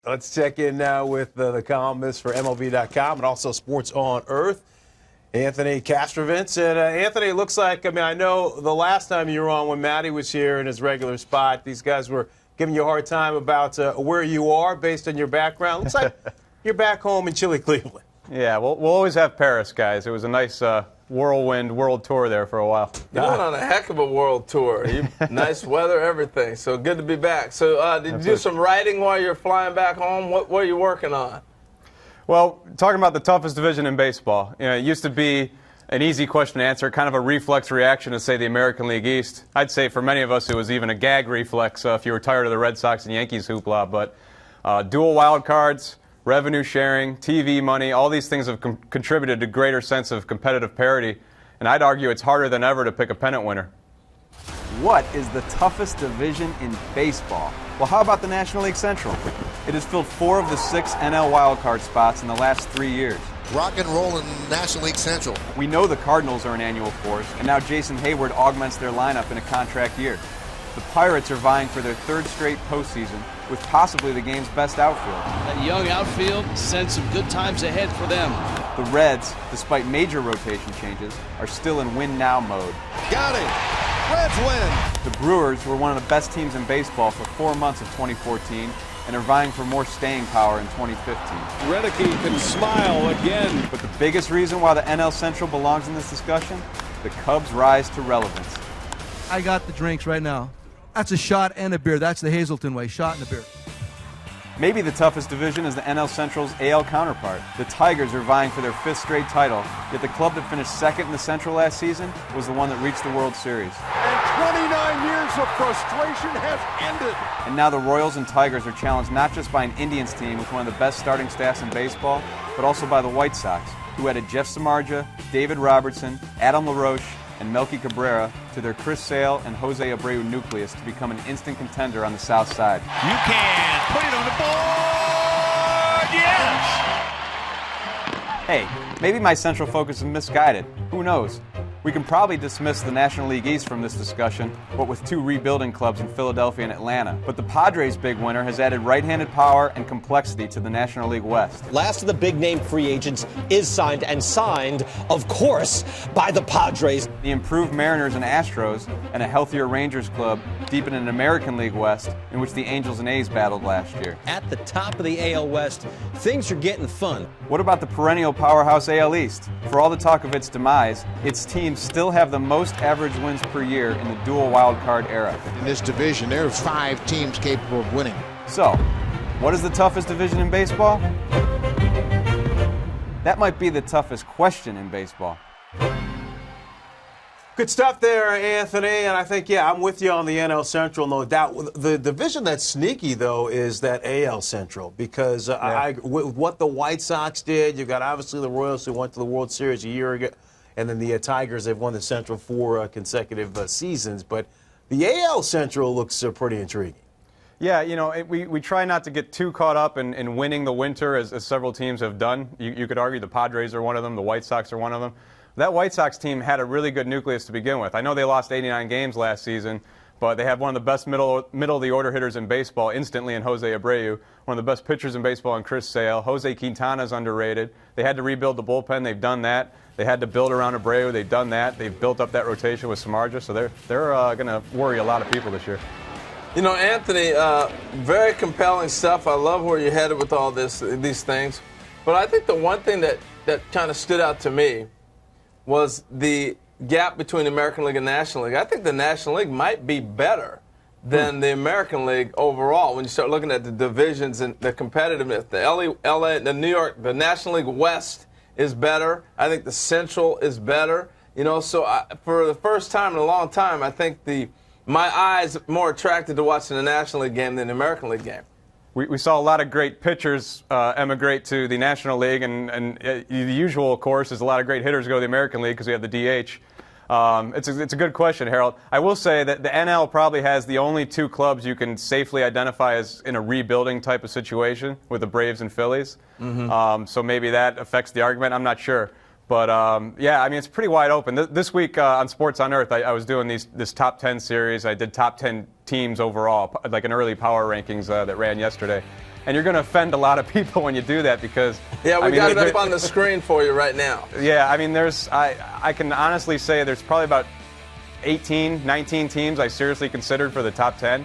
Let's check in now with the columnist for MLB.com and also Sports on Earth, Anthony Castrovince. And Anthony, it looks like, I know the last time you were on when Matty was here in his regular spot, these guys were giving you a hard time about where you are based on your background. Looks like you're back home in chilly Cleveland. Yeah, we'll always have Paris, guys. It was a nice whirlwind world tour there for a while. You went on a heck of a world tour. Nice weather, everything. So good to be back. So did you do some writing while you're flying back home? What are you working on? Well, talking about the toughest division in baseball. It used to be an easy question to answer, kind of a reflex reaction to say the American League East. I'd say for many of us it was even a gag reflex if you were tired of the Red Sox and Yankees hoopla. But dual wild cards, revenue sharing, TV money, all these things have contributed to greater sense of competitive parity. And I'd argue it's harder than ever to pick a pennant winner. What is the toughest division in baseball? Well, how about the National League Central? It has filled 4 of the 6 NL wildcard spots in the last 3 years. Rock and roll in National League Central. We know the Cardinals are an annual force, and now Jason Hayward augments their lineup in a contract year. The Pirates are vying for their 3rd straight postseason with possibly the game's best outfield. That young outfield sends some good times ahead for them. The Reds, despite major rotation changes, are still in win-now mode. Got it! Reds win! The Brewers were one of the best teams in baseball for 4 months of 2014 and are vying for more staying power in 2015. Reddicky can smile again. But the biggest reason why the NL Central belongs in this discussion? The Cubs' rise to relevance. I got the drinks right now. That's a shot and a beer. That's the Hazleton way, shot and a beer. Maybe the toughest division is the NL Central's AL counterpart. The Tigers are vying for their 5th straight title, yet the club that finished 2nd in the Central last season was the one that reached the World Series. And 29 years of frustration has ended. And now the Royals and Tigers are challenged not just by an Indians team with one of the best starting staffs in baseball, but also by the White Sox, who added Jeff Samardzija, David Robertson, Adam LaRoche, and Melky Cabrera to their Chris Sale and Jose Abreu nucleus to become an instant contender on the South Side. You can put it on the board, yes! Hey, maybe my Central focus is misguided. Who knows? We can probably dismiss the National League East from this discussion, what with 2 rebuilding clubs in Philadelphia and Atlanta. But the Padres' big winner has added right-handed power and complexity to the National League West. Last of the big-name free agents is signed, and signed, of course, by the Padres. The improved Mariners and Astros and a healthier Rangers club deepen an American League West in which the Angels and A's battled last year. At the top of the AL West, things are getting fun. What about the perennial powerhouse AL East? For all the talk of its demise, its teams still have the most average wins per year in the dual wild card era. In this division, there are 5 teams capable of winning. So, what is the toughest division in baseball? That might be the toughest question in baseball. Good stuff there, Anthony. And I think, I'm with you on the NL Central, no doubt. The division that's sneaky, though, is that AL Central. Because with what the White Sox did, you've got obviously the Royals who went to the World Series a year ago. And then the Tigers, they've won the Central 4 consecutive seasons. But the AL Central looks pretty intriguing. Yeah, we try not to get too caught up in winning the winter, as several teams have done. You could argue the Padres are one of them, the White Sox are one of them. That White Sox team had a really good nucleus to begin with. I know they lost 89 games last season, but they have one of the best middle-of-the-order hitters in baseball instantly in Jose Abreu, one of the best pitchers in baseball in Chris Sale. Jose Quintana's underrated. They had to rebuild the bullpen. They've done that. They had to build around Abreu. They've done that. They've built up that rotation with Samardzija, so they're going to worry a lot of people this year. Anthony, very compelling stuff. I love where you're headed with all these things. But I think the one thing that kind of stood out to me was the gap between the American League and National League. I think the National League might be better than the American League overall when you start looking at the divisions and the competitiveness. The New York, the National League West is better. I think the Central is better. So for the first time in a long time, I think my eyes more attracted to watching the National League game than the American League game. We saw a lot of great pitchers emigrate to the National League, and the usual, of course, is a lot of great hitters go to the American League because we have the DH. It's a good question, Harold. I will say that the NL probably has the only 2 clubs you can safely identify as in a rebuilding type of situation with the Braves and Phillies. So maybe that affects the argument. I'm not sure. But, it's pretty wide open. This week on Sports on Earth, I was doing this top 10 series. I did top 10 teams overall, like an early power rankings that ran yesterday. and you're going to offend a lot of people when you do that because yeah, we got it up on the screen for you right now. Yeah, I mean, I can honestly say there's probably about 18, 19 teams I seriously considered for the top 10.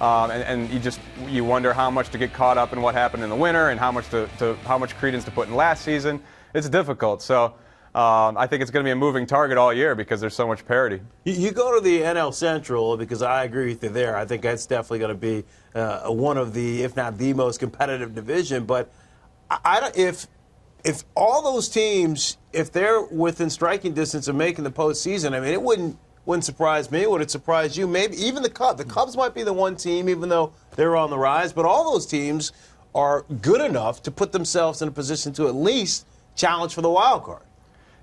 And you wonder how much to get caught up in what happened in the winter and how much credence to put in last season. It's difficult. So I think it's going to be a moving target all year because there's so much parity. You go to the NL Central because I agree with you there. I think that's definitely going to be one of the, if not the most competitive division. But if all those teams, if they're within striking distance of making the postseason, I mean, it wouldn't surprise me. Would it surprise you? Maybe even the Cubs. The Cubs might be the one team, even though they're on the rise. But all those teams are good enough to put themselves in a position to at least challenge for the wild card.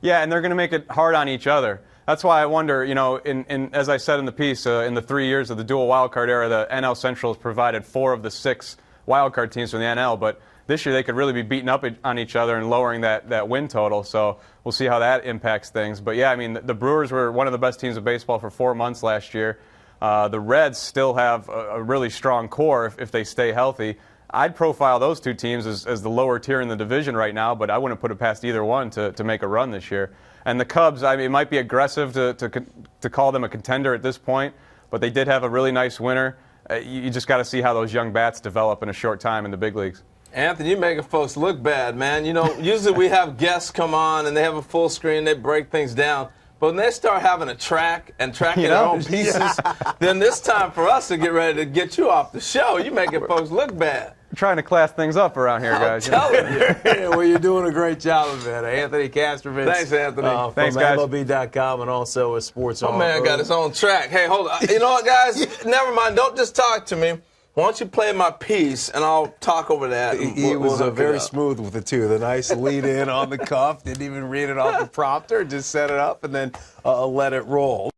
Yeah, and they're going to make it hard on each other. That's why I wonder, as I said in the piece, in the 3 years of the dual wildcard era, the NL Central has provided 4 of the 6 wildcard teams from the NL. But this year they could really be beating up on each other and lowering that win total. So we'll see how that impacts things. But, yeah, I mean, the Brewers were one of the best teams of baseball for 4 months last year. The Reds still have a really strong core if they stay healthy. I'd profile those 2 teams as the lower tier in the division right now, but I wouldn't put it past either one to make a run this year. And the Cubs, I mean, it might be aggressive to call them a contender at this point, but they did have a really nice winter. You just got to see how those young bats develop in a short time in the big leagues. Anthony, you're making folks look bad, man. Usually we have guests come on and they have a full screen, they break things down. But when they start having a track and tracking their own pieces, then it's time for us to get ready to get you off the show. You're making folks look bad. We're trying to class things up around here, guys. I'm telling you. Well, you're doing a great job of it. Anthony Castrovince. Thanks, Anthony. Thanks, guys. MLB.com and also with Sports. Oh, man, got his own track. Hey, hold on. You know what, guys? Never mind. Don't just talk to me. Why don't you play my piece, and I'll talk over that. He was very smooth with it, too. The nice lead in on the cuff. Didn't even read it off the prompter. Just set it up and then let it roll.